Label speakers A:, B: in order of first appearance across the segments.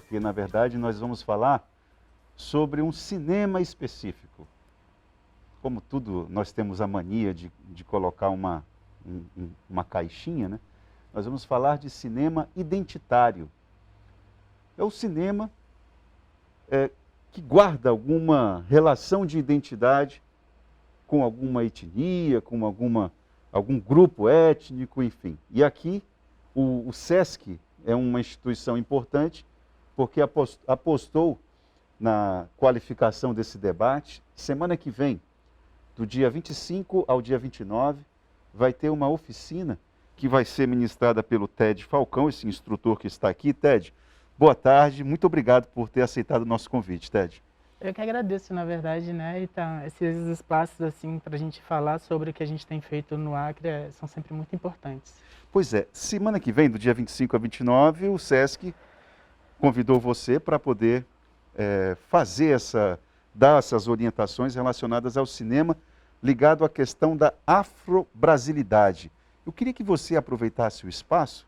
A: porque na verdade nós vamos falar sobre um cinema específico. Como tudo, nós temos a mania de colocar uma caixinha, né? Nós vamos falar de cinema identitário. É o cinema que guarda alguma relação de identidade com alguma etnia, com algum grupo étnico, enfim. E aqui o SESC é uma instituição importante porque apostou na qualificação desse debate. Semana que vem, do dia 25 ao dia 29, vai ter uma oficina que vai ser ministrada pelo Ted Falcão, esse instrutor que está aqui. Ted, boa tarde, muito obrigado por ter aceitado o nosso convite, Ted.
B: Eu que agradeço, na verdade, né? Então, esses espaços, assim, para a gente falar sobre o que a gente tem feito no Acre são sempre muito importantes.
A: Pois é, semana que vem, do dia 25 a 29, o SESC convidou você para poder dar essas orientações relacionadas ao cinema ligado à questão da afro-brasilidade. Eu queria que você aproveitasse o espaço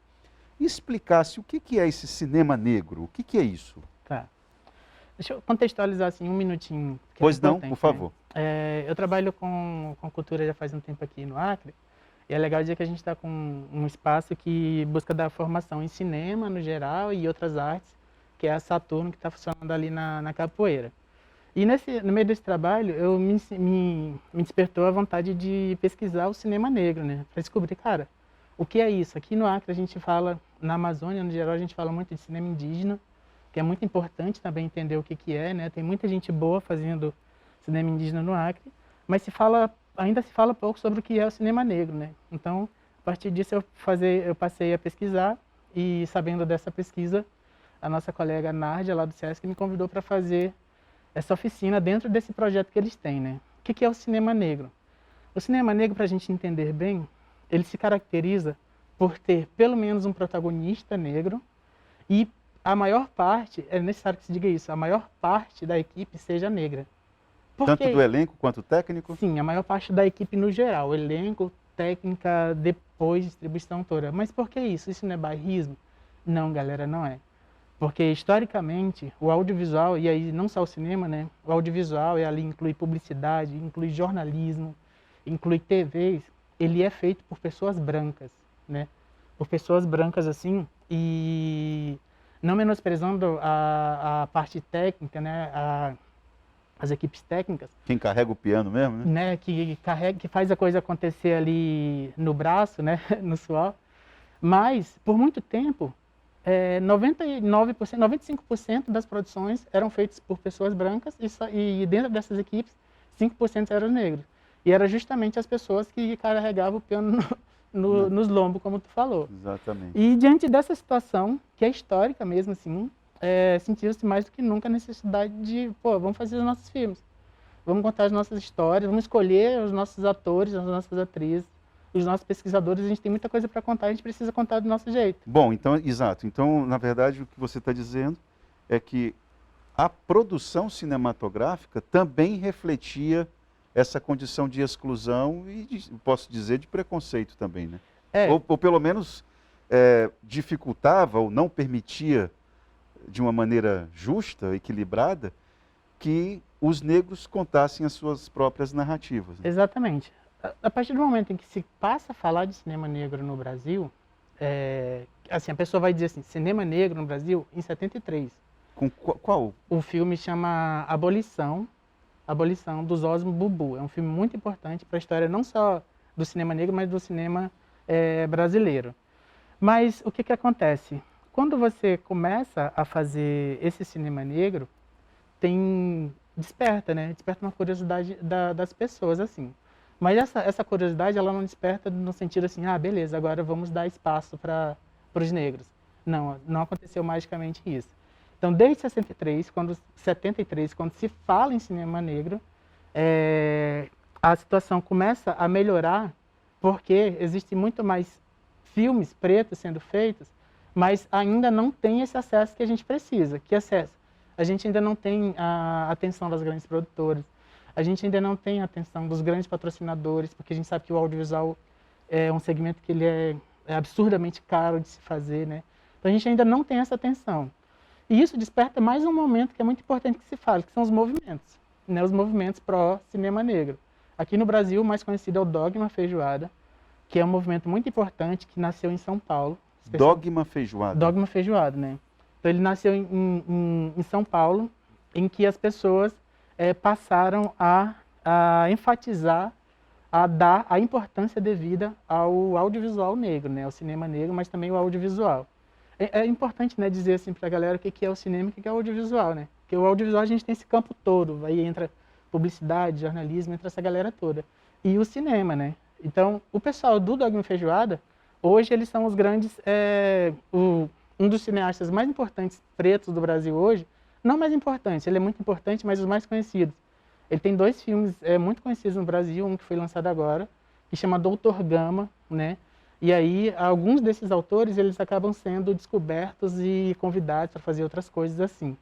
A: e explicasse o que é esse cinema negro, o que é isso?
B: Tá. Deixa eu contextualizar, assim, um minutinho.
A: Pois não, por favor.
B: Né? Eu trabalho com cultura já faz um tempo aqui no Acre, e é legal dizer que a gente está com um espaço que busca dar formação em cinema, no geral, e outras artes, que é a Saturno, que está funcionando ali na Capoeira. E no meio desse trabalho, me despertou a vontade de pesquisar o cinema negro, né? Para descobrir, cara, o que é isso? Aqui no Acre a gente fala, na Amazônia, no geral, a gente fala muito de cinema indígena, que é muito importante também entender o que é, né? Tem muita gente boa fazendo cinema indígena no Acre, mas ainda se fala pouco sobre o que é o cinema negro, né? Então, a partir disso eu passei a pesquisar, e sabendo dessa pesquisa, a nossa colega Nárdia, lá do SESC, me convidou para fazer essa oficina dentro desse projeto que eles têm, né? O que é o cinema negro? O cinema negro, para a gente entender bem, ele se caracteriza por ter pelo menos um protagonista negro, e a maior parte, é necessário que se diga isso, a maior parte da equipe seja negra.
A: Tanto do elenco quanto técnico?
B: Sim, a maior parte da equipe no geral, elenco, técnica, depois distribuição toda. Mas por que isso? Isso não é bairrismo? Não, galera, não é. Porque, historicamente, o audiovisual, e aí não só o cinema, né? O audiovisual, e ali inclui publicidade, inclui jornalismo, inclui TVs, ele é feito por pessoas brancas, né? Por pessoas brancas, assim, e não menosprezando a parte técnica, né? As equipes técnicas.
A: Quem carrega o piano mesmo, né?
B: Que faz a coisa acontecer ali no braço, né? No suor. Mas, por muito tempo, 99%, 95% das produções eram feitas por pessoas brancas, e dentro dessas equipes, 5% eram negros. E era justamente as pessoas que carregavam o piano nos lombos, como tu falou.
A: Exatamente.
B: E diante dessa situação, que é histórica mesmo, assim, sentiu-se mais do que nunca a necessidade de, vamos fazer os nossos filmes. Vamos contar as nossas histórias, vamos escolher os nossos atores, as nossas atrizes, os nossos pesquisadores. A gente tem muita coisa para contar, a gente precisa contar do nosso jeito.
A: Bom, então, exato. Então, na verdade, o que você está dizendo é que a produção cinematográfica também refletia essa condição de exclusão e, posso dizer, de preconceito também, né? Ou pelo menos dificultava ou não permitia, de uma maneira justa, equilibrada, que os negros contassem as suas próprias narrativas. Né?
B: Exatamente. A partir do momento em que se passa a falar de cinema negro no Brasil, assim, a pessoa vai dizer assim, cinema negro no Brasil, em 73.
A: Com qual?
B: O filme chama Abolição dos Osmo Bubu. É um filme muito importante para a história não só do cinema negro, mas do cinema brasileiro. Mas o que acontece? Quando você começa a fazer esse cinema negro, desperta, né? Desperta uma curiosidade das pessoas, assim. Mas essa curiosidade, ela não desperta no sentido assim, beleza, agora vamos dar espaço para os negros. Não aconteceu magicamente isso. Então, desde 73, quando se fala em cinema negro, a situação começa a melhorar, porque existe muito mais filmes pretos sendo feitos, mas ainda não tem esse acesso que a gente precisa. Que acesso? A gente ainda não tem a atenção das grandes produtoras, a gente ainda não tem a atenção dos grandes patrocinadores, porque a gente sabe que o audiovisual é um segmento que ele é absurdamente caro de se fazer, né? Então a gente ainda não tem essa atenção. E isso desperta mais um momento que é muito importante que se fale, que são os movimentos, né? Os movimentos pró-cinema negro. Aqui no Brasil, o mais conhecido é o Dogma Feijoada, que é um movimento muito importante que nasceu em São Paulo.
A: Dogma Feijoada.
B: Dogma Feijoada, né? Então ele nasceu em São Paulo, em que as pessoas passaram a enfatizar, a dar a importância devida ao audiovisual negro, né? Ao cinema negro, mas também o audiovisual. É importante, né, dizer assim para a galera o que é o cinema e o que é o audiovisual, né? Porque o audiovisual a gente tem esse campo todo, aí entra publicidade, jornalismo, entra essa galera toda. E o cinema, né? Então, o pessoal do Dogma Feijoada, hoje eles são os grandes, um dos cineastas mais importantes pretos do Brasil hoje, não mais importante, ele é muito importante, mas os mais conhecidos. Ele tem 2 filmes muito conhecidos no Brasil, um que foi lançado agora, que chama Doutor Gama, né? E aí, alguns desses autores, eles acabam sendo descobertos e convidados para fazer outras coisas assim.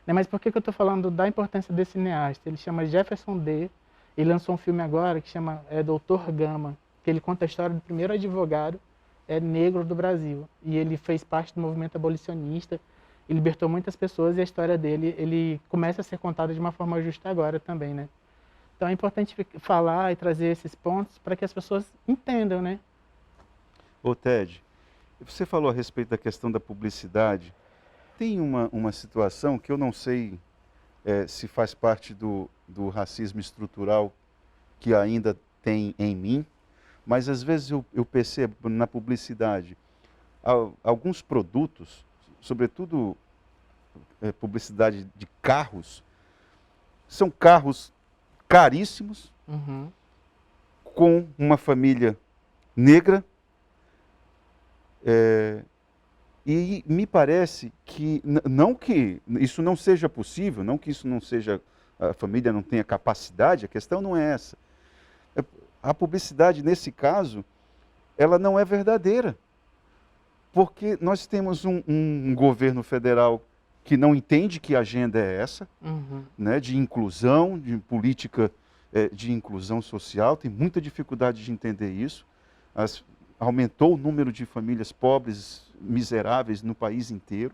B: Né? Mas por que eu estou falando da importância desse cineasta? Ele chama Jefferson D. Ele lançou um filme agora que chama Doutor Gama, que ele conta a história do primeiro advogado negro do Brasil. E ele fez parte do movimento abolicionista, e libertou muitas pessoas, e a história dele, ele começa a ser contada de uma forma justa agora também, né? Então é importante falar e trazer esses pontos para que as pessoas entendam, né?
A: Ô Ted, você falou a respeito da questão da publicidade. Tem uma situação que eu não sei se faz parte do racismo estrutural que ainda tem em mim, mas às vezes eu percebo na publicidade alguns produtos, sobretudo publicidade de carros, são carros caríssimos, com uma família negra, e me parece que, não que isso não seja possível, não que isso não seja, a família não tenha capacidade, a questão não é essa. A publicidade, nesse caso, ela não é verdadeira. Porque nós temos um governo federal que não entende que agenda é essa, né, de inclusão, de política de inclusão social, tem muita dificuldade de entender isso. Aumentou o número de famílias pobres, miseráveis no país inteiro.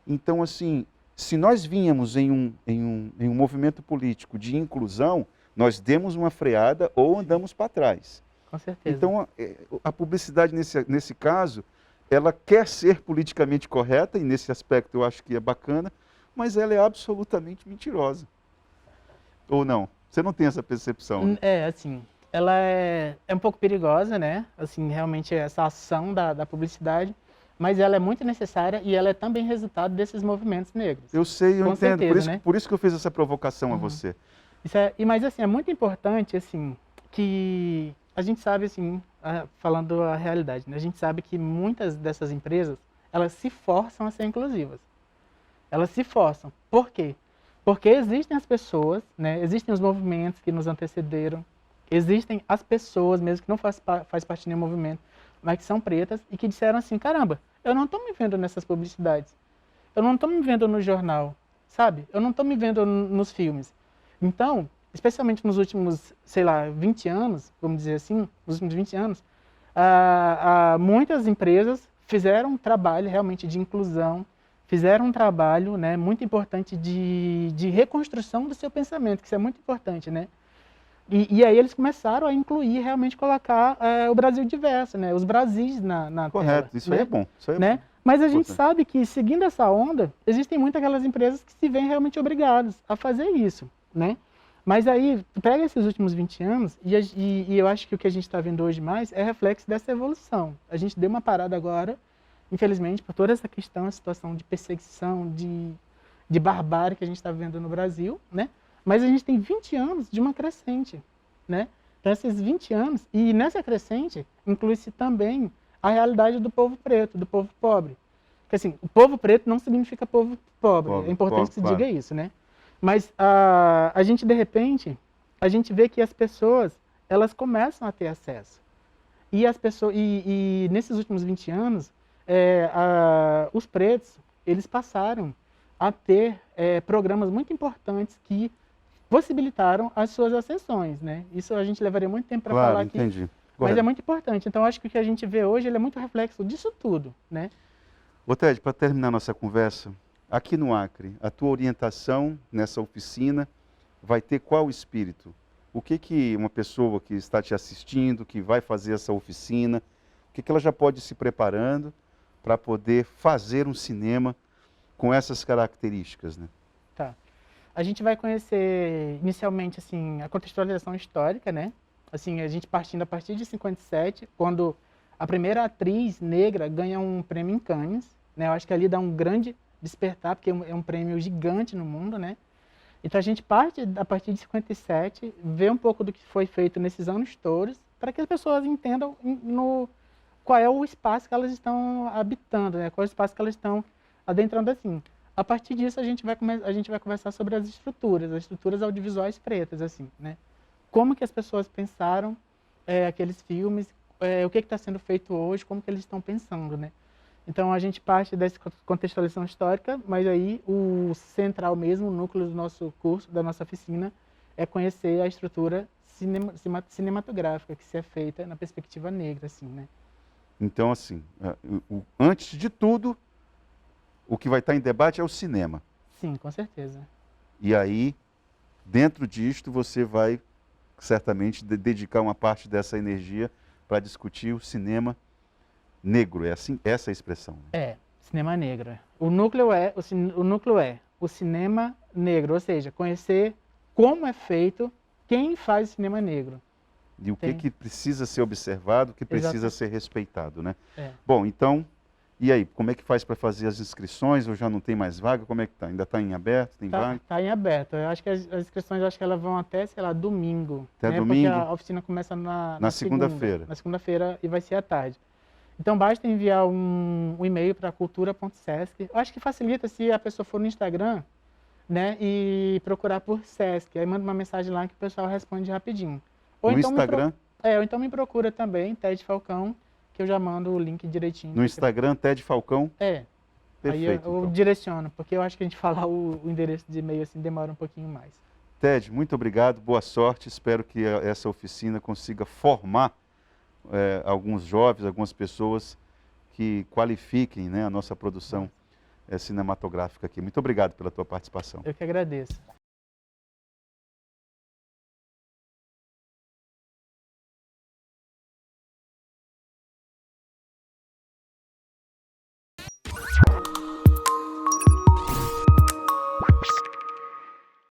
A: Então, assim, se nós vínhamos em um movimento político de inclusão, nós demos uma freada ou andamos para trás.
B: Com certeza.
A: Então, a publicidade, nesse caso, ela quer ser politicamente correta, e nesse aspecto eu acho que é bacana, mas ela é absolutamente mentirosa. Ou não? Você não tem essa percepção? Né?
B: Assim, ela é um pouco perigosa, né? Assim, realmente essa ação da publicidade, mas ela é muito necessária e ela é também resultado desses movimentos negros.
A: Eu sei, eu
B: Com
A: entendo,
B: certeza, né?
A: por isso que eu fiz essa provocação a você.
B: Mas assim, é muito importante, assim, que a gente sabe, assim, falando a realidade, né? A gente sabe que muitas dessas empresas, elas se forçam a ser inclusivas. Elas se forçam. Por quê? Porque existem as pessoas, né? Existem os movimentos que nos antecederam, existem as pessoas mesmo que não faz parte de nenhum movimento, mas que são pretas e que disseram assim, caramba, eu não estou me vendo nessas publicidades, eu não estou me vendo no jornal, sabe? Eu não estou me vendo nos filmes. Então, especialmente nos últimos, sei lá, 20 anos, vamos dizer assim, nos últimos 20 anos, muitas empresas fizeram um trabalho realmente de inclusão, fizeram um trabalho, né, muito importante de reconstrução do seu pensamento, que isso é muito importante, né? E aí eles começaram a incluir, realmente colocar o Brasil diverso, né? Os Brasis na
A: Correto,
B: tela,
A: isso
B: né?
A: aí é bom. Isso aí é
B: né?
A: bom.
B: Mas a gente sabe que, seguindo essa onda, existem muitas aquelas empresas que se veem realmente obrigadas a fazer isso, né? Mas aí, pega esses últimos 20 anos, e eu acho que o que a gente está vendo hoje mais é reflexo dessa evolução. A gente deu uma parada agora, infelizmente, por toda essa questão, a situação de perseguição, de barbárie que a gente está vivendo no Brasil, né? Mas a gente tem 20 anos de uma crescente, né? Então, esses 20 anos, e nessa crescente, inclui-se também a realidade do povo preto, do povo pobre. Porque, assim, o povo preto não significa povo pobre, é importante que se diga isso, né? Mas a gente, de repente, a gente vê que as pessoas, elas começam a ter acesso. E as pessoas, e nesses últimos 20 anos, os pretos, eles passaram a ter programas muito importantes que possibilitaram as suas ascensões, né? Isso a gente levaria muito tempo para falar aqui.
A: Entendi.
B: Mas é muito importante. Então, acho que o que a gente vê hoje ele é muito reflexo disso tudo, né?
A: Ô Ted, para terminar nossa conversa, aqui no Acre, a tua orientação nessa oficina vai ter qual espírito? O que que uma pessoa que está te assistindo, que vai fazer essa oficina, o que que ela já pode ir se preparando para poder fazer um cinema com essas características, né?
B: Tá. A gente vai conhecer inicialmente assim a contextualização histórica, né? Assim, a gente partindo a partir de 57, quando a primeira atriz negra ganha um prêmio em Cannes, né? Eu acho que ali dá um grande despertar, porque é um prêmio gigante no mundo, né? Então a gente parte a partir de 57, vê um pouco do que foi feito nesses anos todos, para que as pessoas entendam qual é o espaço que elas estão habitando, né? Qual é o espaço que elas estão adentrando assim. A partir disso a gente vai conversar sobre as estruturas audiovisuais pretas, assim, né? Como que as pessoas pensaram aqueles filmes, o que está sendo feito hoje, como que eles estão pensando, né? Então a gente parte dessa contextualização histórica, mas aí o central mesmo, o núcleo do nosso curso, da nossa oficina, é conhecer a estrutura cinematográfica que se é feita na perspectiva negra, assim, né?
A: Então, assim, antes de tudo, o que vai estar em debate é o cinema.
B: Sim, com certeza.
A: E aí, dentro disto, você vai certamente dedicar uma parte dessa energia para discutir o cinema negro, é assim, essa é a expressão.
B: É, cinema negro. O núcleo é o cinema negro, ou seja, conhecer como é feito, quem faz cinema negro.
A: E o que precisa ser observado, o que precisa
B: Exatamente.
A: ser respeitado, né?
B: É.
A: Bom, então, e aí, como é que faz para fazer as inscrições? Ou já não tem mais vaga? Como é que tá? Ainda está em aberto? Tem vaga?
B: Tá em aberto. Eu acho que as inscrições, eu acho que elas vão até, sei lá, domingo.
A: Até
B: né?
A: domingo?
B: Porque a oficina começa na
A: segunda-feira.
B: Na segunda-feira e vai ser à tarde. Então basta enviar um e-mail para cultura.sesc. Eu acho que facilita se a pessoa for no Instagram, né, e procurar por Sesc. Aí manda uma mensagem lá que o pessoal responde rapidinho. Ou
A: No
B: então
A: Instagram?
B: ou então me procura também, Ted Falcão, que eu já mando o link direitinho.
A: No Instagram, Ted Falcão?
B: Aí
A: Perfeito,
B: eu
A: então.
B: direciono, porque eu acho que a gente falar o endereço de e-mail assim demora um pouquinho mais.
A: Ted, muito obrigado, boa sorte. Espero que essa oficina consiga formar alguns jovens, algumas pessoas que qualifiquem, né, a nossa produção cinematográfica aqui. Muito obrigado pela tua participação.
B: Eu que agradeço.